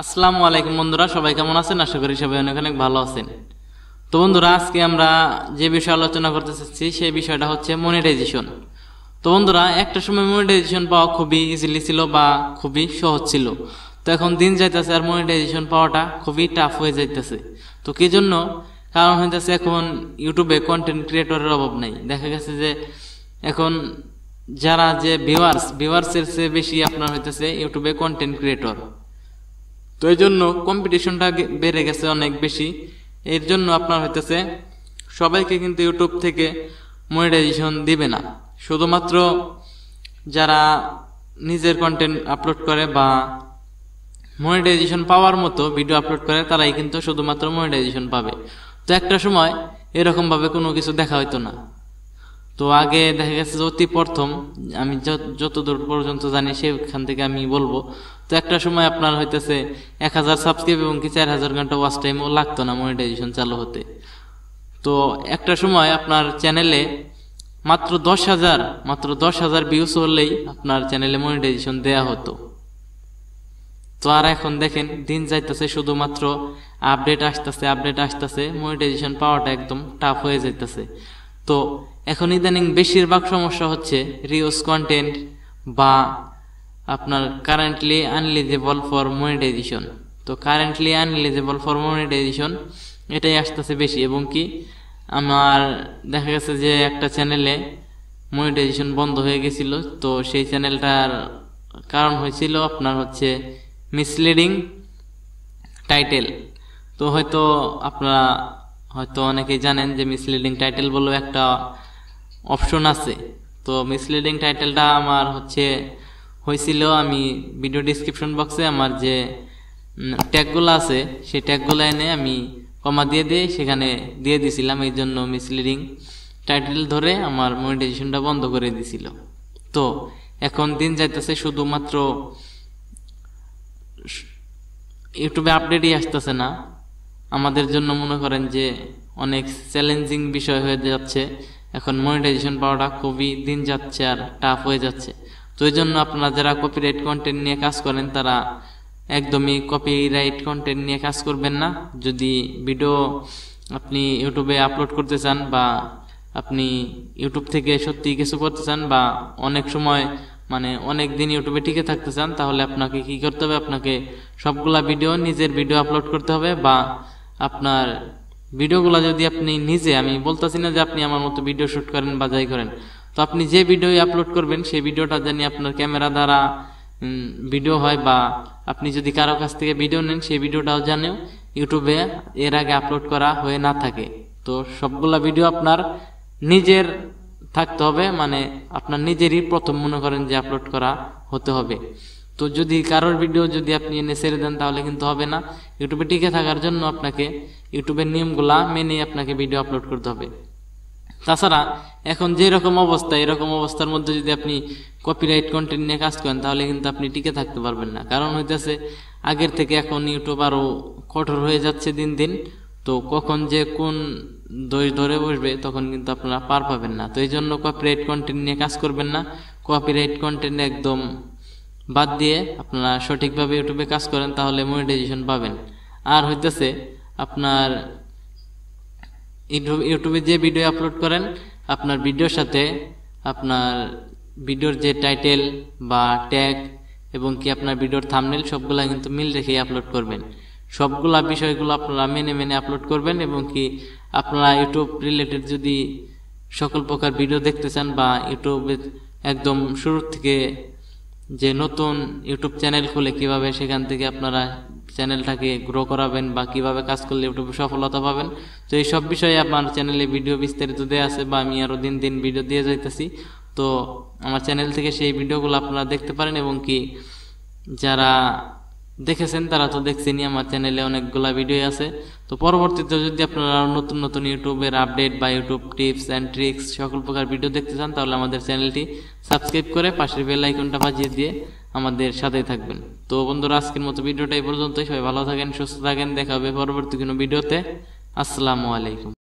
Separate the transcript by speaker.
Speaker 1: আসসালামু আলাইকুম বন্ধুরা, সবাই কেমন আছেন? আশা করি সবাই অনেক অনেক ভালো আছেন। তো বন্ধুরা, আজকে আমরা যে বিষয়ে আলোচনা করতে চাচ্ছি সেই বিষয়টা হচ্ছে মনিটাইজেশন। তো বন্ধুরা, একটা সময় মনিটাইজেশন পাওয়া খুবই ইজিলি ছিল বা খুবই সহজ ছিল। তো এখন দিন যাইতেছে আর মনিটাইজেশন পাওয়াটা খুবই টাফ হয়ে যাইতেছে। তো কি জন্য? কারণ হইতেছে এখন ইউটিউবে কন্টেন্ট ক্রিয়েটরের অভাব নাই। দেখা গেছে যে এখন যারা যে ভিউয়ার্সের চেয়ে বেশি আপনার হইতেছে ইউটিউবে কন্টেন্ট ক্রিয়েটর। তো এই জন্য কম্পিটিশনটা বেড়ে গেছে অনেক বেশি। এর জন্য আপনার হইতেছে সবাইকে কিন্তু ইউটিউব থেকে মনিটাইজেশন দিবে না। শুধুমাত্র যারা নিজের কন্টেন্ট আপলোড করে বা মনিটাইজেশন পাওয়ার মতো ভিডিও আপলোড করে তারাই কিন্তু শুধুমাত্র মনিটাইজেশন পাবে। তো একটা সময় এরকম ভাবে কোনো কিছু দেখা হইতো না। তো আগে দেখা গেছে যে অতি প্রথম আমি যতদূর পর্যন্ত জানি সেখান থেকে আমি বলবো। তো একটা সময় আপনার হইতেছে 1000 সাবস্ক্রাইব এবং কি 4000 ঘন্টা ওয়াচ টাইমও লাগতো না মনিটাইজেশন চালু হতে। তো একটা সময় আপনার চ্যানেলে মাত্র 10,000 ভিউজ হলেই আপনার চ্যানেলে মনিটাইজেশন দেয়া হতো। তো আর এখন দেখেন দিন যাইতেছে, শুধুমাত্র আপডেট আসতেছে, মনিটাইজেশন পাওয়াটা একদম টাফ হয়ে যাইতেছে। তো এখন ইদানিং বেশিরভাগ সমস্যা হচ্ছে রিউজ কন্টেন্ট বা আপনার কারেন্টলি আনএলিজিবল ফর মনিটাইজেশন। তো কারেন্টলি আনএলিজিবল ফর মনিটাইজেশন এটাই আসতেছে বেশি। এবং কি আমার দেখা গেছে যে একটা চ্যানেলে মনিটাইজেশন বন্ধ হয়ে গেছিল। তো সেই চ্যানেলটার কারণ হয়েছিল আপনার হচ্ছে মিসলিডিং টাইটেল। তো হয়তো আপনারা অনেকেই জানেন যে মিসলিডিং টাইটেল বলে একটা অপশন আছে। তো মিসলিডিং টাইটেলটা আমার হয়েছিল, আমি ভিডিও ডিসক্রিপশন বক্সে আমার যে ট্যাগগুলো আছে সেই ট্যাগগুলো এনে আমি কমা দিয়ে সেখানে দিয়ে দিছিলাম। এই জন্য মিসলিডিং টাইটেল ধরে আমার মনিটাইজেশনটা বন্ধ করে দিছিল। তো এখন দিন যাইতেছে শুধুমাত্র ইউটিউবে আপডেটই আসতেছে না। আমাদের জন্য মনে করেন যে অনেক চ্যালেঞ্জিং বিষয় হয়ে যাচ্ছে। এখন মনিটাইজেশন পাওয়াটা খুবই দিন যাচ্ছে আর টাফ হয়ে যাচ্ছে। তো এই জন্য আপনারা যারা কপিরাইট কন্টেন্ট নিয়ে কাজ করেন তারা একদমই কপিরাইট কন্টেন্ট নিয়ে কাজ করবেন না। যদি ভিডিও আপনি ইউটিউবে আপলোড করতে চান বা আপনি ইউটিউব থেকে সত্যি কিছু করতে চান বা অনেক সময় অনেক দিন ইউটিউবে টিকে থাকতে চান, তাহলে আপনাকে কি করতে হবে? আপনাকে সবগুলা নিজের ভিডিও আপলোড করতে হবে। বা আপনার ভিডিওগুলো যদি আপনি নিজে, আমি বলতেছি না যে আপনি আমার মতো ভিডিও শুট করেন বা যাই করেন, তো আপনি যে ভিডিও আপলোড করবেন সেই ভিডিওটা জানি আপনার ক্যামেরা দ্বারা ভিডিও হয় বা আপনি যদি কারো কাছ থেকে ভিডিও নেন সেই ভিডিওটাও জানেও ইউটিউবে এর আগে আপলোড করা হয়ে না থাকে। তো সবগুলা ভিডিও আপনার নিজের থাকতে হবে, আপনার নিজেরই প্রথম মনে করেন যে আপলোড করা হতে হবে। তো যদি কারোর ভিডিও যদি আপনি এনে ছেড়ে দেন তাহলে কিন্তু হবে না। ইউটিউবে টিকে থাকার জন্য আপনাকে ইউটিউবের নিয়মগুলা মেনে আপনাকে ভিডিও আপলোড করতে হবে। তাছাড়া এখন যেরকম অবস্থা, এরকম অবস্থার মধ্যে যদি আপনি কপিরাইট কন্টেন্ট নিয়ে কাজ করেন তাহলে কিন্তু আপনি টিকে থাকতে পারবেন না। কারণ হইতেছে আগের থেকে এখন ইউটিউব আরো কঠোর হয়ে যাচ্ছে দিন দিন। তো কখন যে কোন দোষ ধরে বসবে তখন কিন্তু আপনারা পার পাবেন না। তো এই জন্য কপিরাইট কন্টেন্ট নিয়ে কাজ করবেন না। কপিরাইট কন্টেন্ট একদম বাদ দিয়ে আপনারা সঠিকভাবে ইউটিউবে কাজ করেন তাহলে মনিটাইজেশন পাবেন। আর হইতেছে আপনার ইউটিউবে যে ভিডিও আপলোড করেন আপনার ভিডিওর সাথে আপনার ভিডিওর যে টাইটেল বা ট্যাগ এবং কি আপনার ভিডিওর থাম্বনেল সবগুলা কিন্তু মিল রেখে আপলোড করবেন। সবগুলা বিষয়গুলো আপনারা মেনে আপলোড করবেন। এবং কি আপনারা ইউটিউব রিলেটেড যদি সকল প্রকার ভিডিও দেখতে চান বা ইউটিউবে একদম শুরু থেকে যে নতুন ইউটিউব চ্যানেল খুলে কিভাবে সেখান থেকে আপনারা চ্যানেলটাকে গ্রো করাবেন বা কিভাবে কাজ করলে ইউটিউবে সফলতা পাবেন, তো এই সব বিষয়ে আমার চ্যানেলে ভিডিও বিস্তারিত দেওয়া আছে বা আমি আরো দিন দিন ভিডিও দিয়ে যাইতেছি। তো আমার চ্যানেল থেকে সেই ভিডিওগুলো আপনারা দেখতে পারেন। এবং কি যারা দেখেছেন তারা তো দেখছেনই, আমার চ্যানেলে অনেকগুলা ভিডিও আছে। তো পরবর্তীতে যদি আপনারা নতুন নতুন ইউটিউবের আপডেট বা ইউটিউব টিপস অ্যান্ড ট্রিক্স সকল প্রকার ভিডিও দেখতে চান তাহলে আমাদের চ্যানেলটি সাবস্ক্রাইব করে পাশের বেল আইকনটা বাজিয়ে দিয়ে আমাদের সাথেই থাকবেন। তো বন্ধুরা, আজকের মতো ভিডিওটা এই পর্যন্তই। সবাই ভালো থাকেন, সুস্থ থাকেন। দেখা হবে পরবর্তী কোনো ভিডিওতে। আসসালামু আলাইকুম।